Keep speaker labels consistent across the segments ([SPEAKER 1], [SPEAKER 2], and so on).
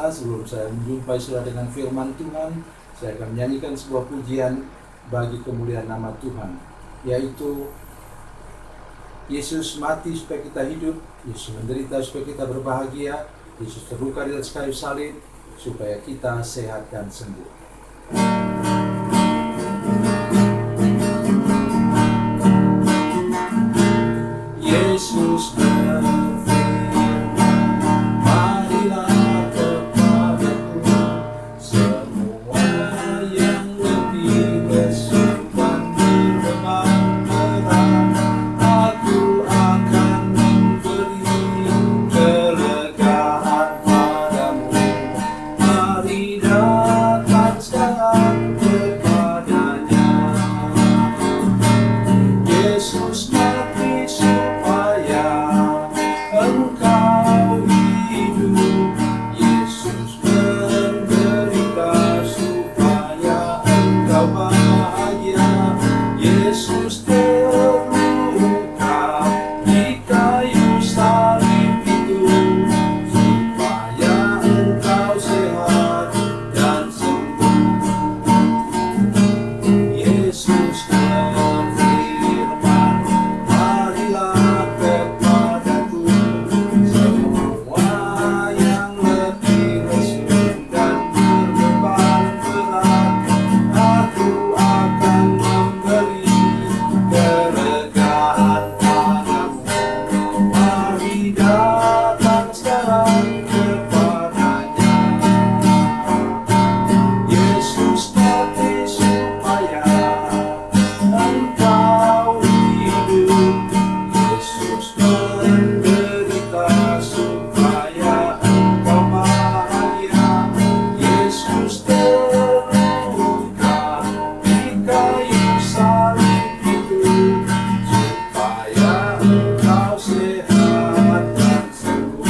[SPEAKER 1] pemirsa, sebelum saya menjumpai saudara dengan firman Tuhan, saya akan menyanyikan sebuah pujian bagi kemuliaan nama Tuhan, yaitu Yesus mati supaya kita hidup, Yesus menderita supaya kita berbahagia, Yesus terluka di atas kayu salib supaya kita sehat dan sembuh. Yesus berfirman, marilah kepadaku semua yang letih lesu dan berbeban berat, aku akan memberi kelegaan padamu. Mari datang sekarang kepadanya. Yesus mati supaya engkau hidup, Yesus menderita supaya engkau bahagia, Yesus terluka di kayu salib itu supaya engkau sehat dan sembuh. Yesus berfirman, marilah kepadaku semua yang letih lesu dan berbeban berat, aku akan memberi kelegaan padamu. Mari datang sekarang kepadanya. Yesus mati supaya engkau hidup, Yesus menderita supaya engkau bahagia, Yesus terluka di kayu salib itu supaya engkau sehat dan sembuh.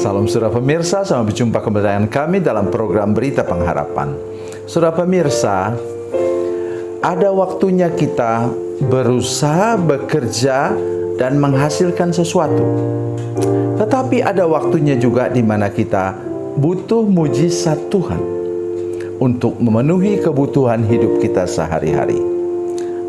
[SPEAKER 2] Salam saudara pemirsa, selamat berjumpa kembali dengan kami dalam program Berita Pengharapan. Saudara pemirsa, ada waktunya kita berusaha, bekerja, dan menghasilkan sesuatu. Tetapi ada waktunya juga di mana kita butuh mujizat Tuhan untuk memenuhi kebutuhan hidup kita sehari-hari.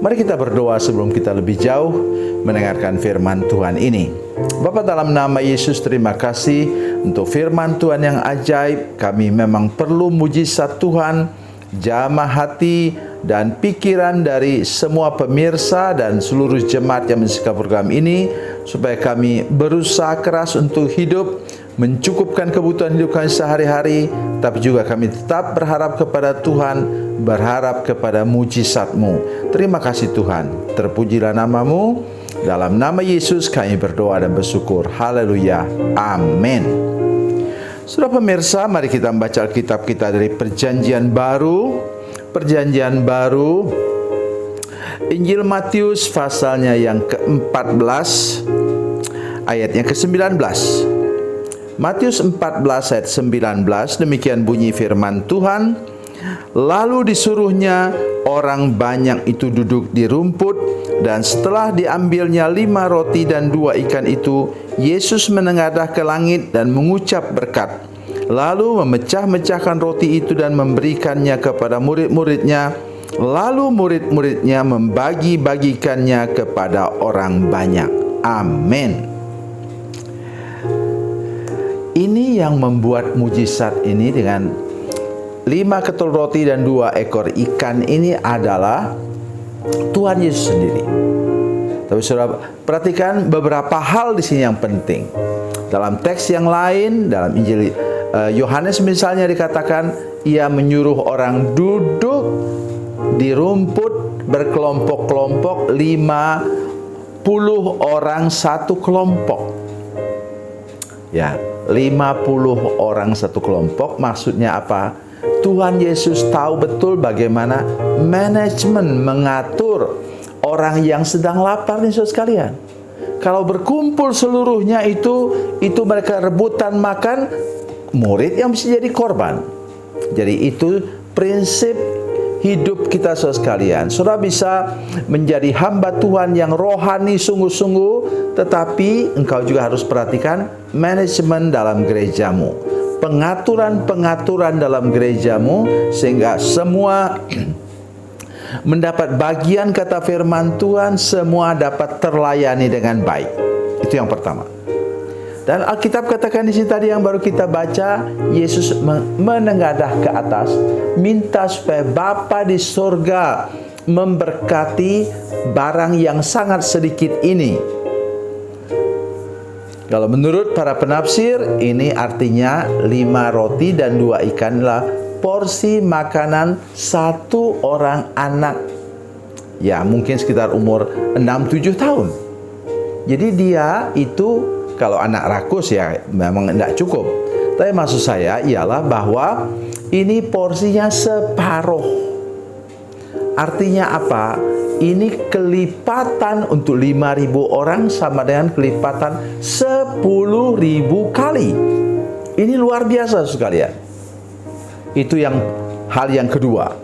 [SPEAKER 2] Mari kita berdoa sebelum kita lebih jauh mendengarkan firman Tuhan ini. Bapa, dalam nama Yesus, terima kasih untuk firman Tuhan yang ajaib. Kami memang perlu mujizat Tuhan, jamah hati dan pikiran dari semua pemirsa dan seluruh jemaat yang menyaksikan program ini, supaya kami berusaha keras untuk hidup, mencukupkan kebutuhan hidup kami sehari-hari, tapi juga kami tetap berharap kepada Tuhan, berharap kepada mujizat-Mu. Terima kasih Tuhan, terpujilah nama-Mu. Dalam nama Yesus kami berdoa dan bersyukur. Haleluya. Amin. Saudara pemirsa, mari kita membaca Alkitab kita dari Perjanjian Baru. Perjanjian Baru, Injil Matius pasalnya yang ke-14, ayatnya ke-19. Matius 14 ayat 19, demikian bunyi firman Tuhan. Lalu disuruhnya orang banyak itu duduk di rumput, dan setelah diambilnya 5 roti dan 2 ikan itu, Yesus menengadah ke langit dan mengucap berkat. Lalu memecah-mecahkan roti itu dan memberikannya kepada murid-muridnya. Lalu murid-muridnya membagi-bagikannya kepada orang banyak. Amin. Ini yang membuat mujizat ini dengan 5 ketul roti dan 2 ekor ikan ini adalah Tuhan Yesus sendiri. Tapi saudara perhatikan beberapa hal di sini yang penting. Dalam teks yang lain, dalam Injil Yohanes misalnya dikatakan ia menyuruh orang duduk di rumput berkelompok-kelompok, 50 orang satu kelompok. Ya, 50 orang satu kelompok, maksudnya apa? Tuhan Yesus tahu betul bagaimana manajemen mengatur orang yang sedang lapar nih saudara sekalian. Kalau berkumpul seluruhnya itu mereka rebutan makan, murid yang bisa jadi korban. Jadi itu prinsip hidup kita saudara sekalian. Saudara bisa menjadi hamba Tuhan yang rohani sungguh-sungguh, tetapi engkau juga harus perhatikan manajemen dalam gerejamu, pengaturan-pengaturan dalam gerejamu, sehingga semua mendapat bagian kata firman Tuhan, semua dapat terlayani dengan baik. Itu yang pertama. Dan Alkitab katakan di sini tadi yang baru kita baca, Yesus menengadah ke atas, minta supaya Bapa di surga memberkati barang yang sangat sedikit ini. Kalau menurut para penafsir, ini artinya 5 roti dan 2 ikanlah porsi makanan satu orang anak. Ya, mungkin sekitar umur 6-7 tahun. Jadi dia itu, kalau anak rakus ya memang tidak cukup. Tapi maksud saya ialah bahwa ini porsinya separuh. Artinya apa? Ini kelipatan untuk 5.000 orang sama dengan kelipatan 10.000 kali. Ini luar biasa sekalian. Itu hal yang kedua.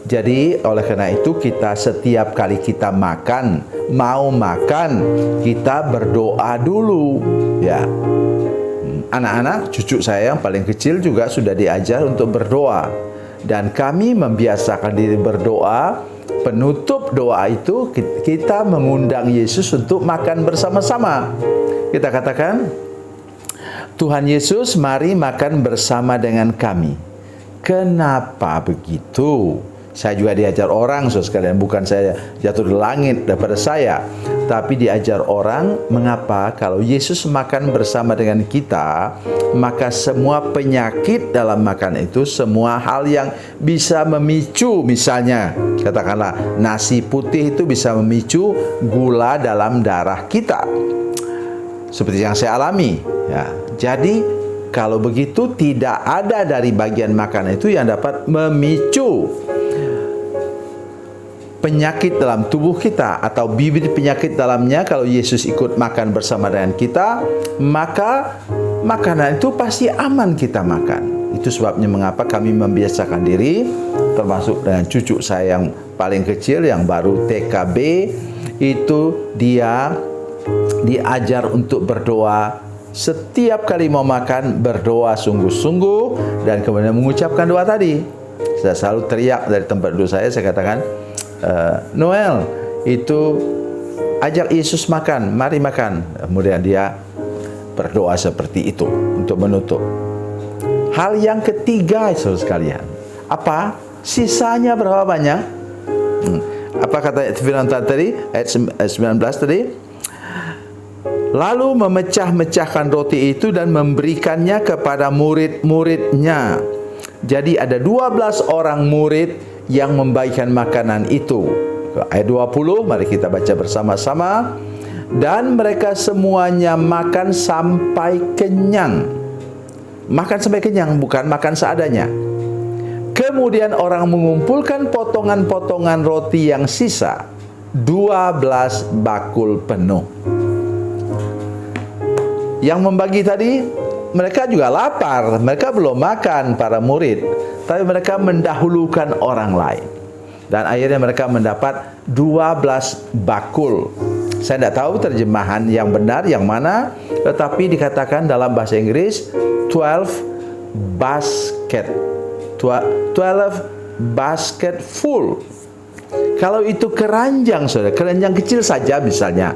[SPEAKER 2] Jadi oleh karena itu kita setiap kali kita makan, mau makan, kita berdoa dulu, ya. Anak-anak, cucu saya yang paling kecil juga sudah diajar untuk berdoa. Dan kami membiasakan diri berdoa. Penutup doa itu kita mengundang Yesus untuk makan bersama-sama. Kita katakan, Tuhan Yesus, mari makan bersama dengan kami. Kenapa begitu? Saya juga diajar orang, saudara sekalian, bukan saya jatuh di langit daripada saya, tapi diajar orang. Mengapa? Kalau Yesus makan bersama dengan kita, maka semua penyakit dalam makan itu, semua hal yang bisa memicu, misalnya katakanlah nasi putih itu bisa memicu gula dalam darah kita, seperti yang saya alami, ya. Jadi kalau begitu tidak ada dari bagian makanan itu yang dapat memicu penyakit dalam tubuh kita atau bibit penyakit dalamnya. Kalau Yesus ikut makan bersama dengan kita, maka makanan itu pasti aman kita makan. Itu sebabnya mengapa kami membiasakan diri, termasuk dengan cucu saya yang paling kecil yang baru TKB, itu dia diajar untuk berdoa. Setiap kali mau makan, berdoa sungguh-sungguh dan kemudian mengucapkan doa tadi. Saya selalu teriak dari tempat duduk saya katakan, Noel, itu ajak Yesus makan, mari makan. Kemudian dia berdoa seperti itu untuk menutup. Hal yang ketiga, saudara sekalian, apa? Sisanya berapa banyak? Apa kata firman tadi, ayat 19 tadi? Lalu memecah-mecahkan roti itu dan memberikannya kepada murid-muridnya. Jadi ada 12 orang murid yang membagikan makanan itu. Ayat 20, mari kita baca bersama-sama. Dan mereka semuanya makan sampai kenyang. Makan sampai kenyang, bukan makan seadanya. Kemudian orang mengumpulkan potongan-potongan roti yang sisa, 12 bakul penuh. Yang membagi tadi, mereka juga lapar, mereka belum makan, para murid, tapi mereka mendahulukan orang lain. Dan akhirnya mereka mendapat 12 bakul. Saya tidak tahu terjemahan yang benar yang mana, tetapi dikatakan dalam bahasa Inggris 12 basket. 12 basket full. Kalau itu keranjang, saudara, keranjang kecil saja misalnya,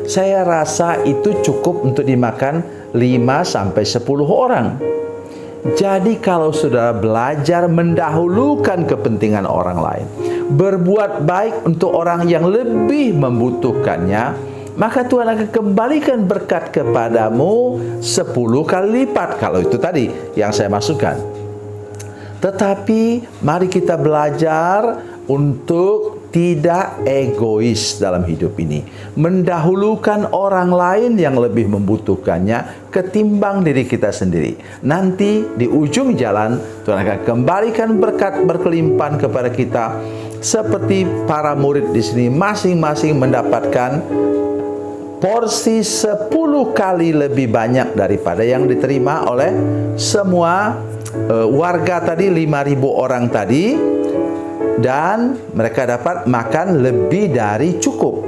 [SPEAKER 2] saya rasa itu cukup untuk dimakan 5-10 orang. Jadi kalau saudara belajar mendahulukan kepentingan orang lain, berbuat baik untuk orang yang lebih membutuhkannya, maka Tuhan akan kembalikan berkat kepadamu 10 kali lipat. Kalau itu tadi yang saya maksudkan. Tetapi mari kita belajar untuk tidak egois dalam hidup ini, mendahulukan orang lain yang lebih membutuhkannya ketimbang diri kita sendiri. Nanti di ujung jalan Tuhan akan kembalikan berkat berkelimpahan kepada kita, seperti para murid di sini masing-masing mendapatkan porsi 10 kali lebih banyak daripada yang diterima oleh semua warga tadi, 5.000 orang tadi. dan mereka dapat makan lebih dari cukup.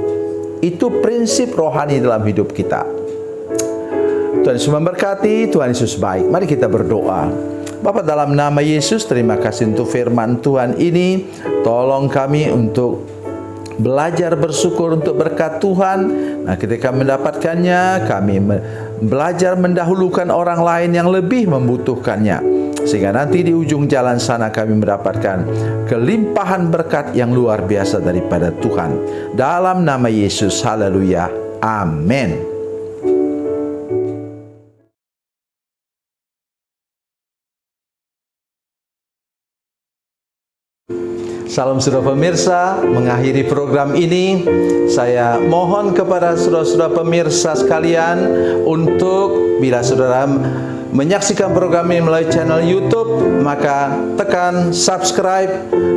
[SPEAKER 2] Itu prinsip rohani dalam hidup kita. Tuhan Yesus memberkati, Tuhan Yesus baik. Mari kita berdoa. Bapa, dalam nama Yesus, terima kasih untuk firman Tuhan ini. Tolong kami untuk belajar bersyukur untuk berkat Tuhan. Nah, ketika mendapatkannya, kami belajar mendahulukan orang lain yang lebih membutuhkannya, sehingga nanti di ujung jalan sana kami mendapatkan kelimpahan berkat yang luar biasa daripada Tuhan. Dalam nama Yesus, haleluya, amin. Salam saudara pemirsa, mengakhiri program ini saya mohon kepada saudara-saudara pemirsa sekalian untuk bila saudara menyaksikan program ini melalui channel YouTube, maka tekan subscribe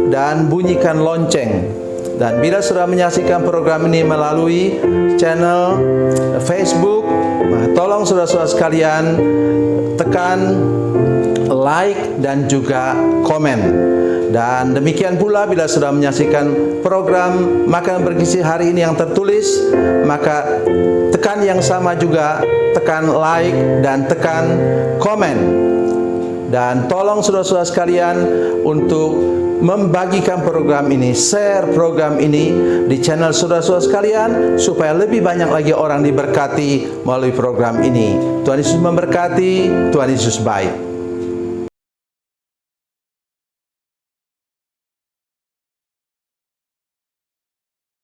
[SPEAKER 2] dan bunyikan lonceng. Dan bila saudara menyaksikan program ini melalui channel Facebook, maka tolong saudara-saudara sekalian tekan like dan juga komen. Dan demikian pula bila sudah menyaksikan program Makanan Bergizi hari ini yang tertulis, maka tekan yang sama juga, tekan like dan tekan komen. Dan tolong saudara-saudara sekalian untuk membagikan program ini, share program ini di channel saudara-saudara sekalian, supaya lebih banyak lagi orang diberkati melalui program ini. Tuhan Yesus memberkati, Tuhan Yesus baik.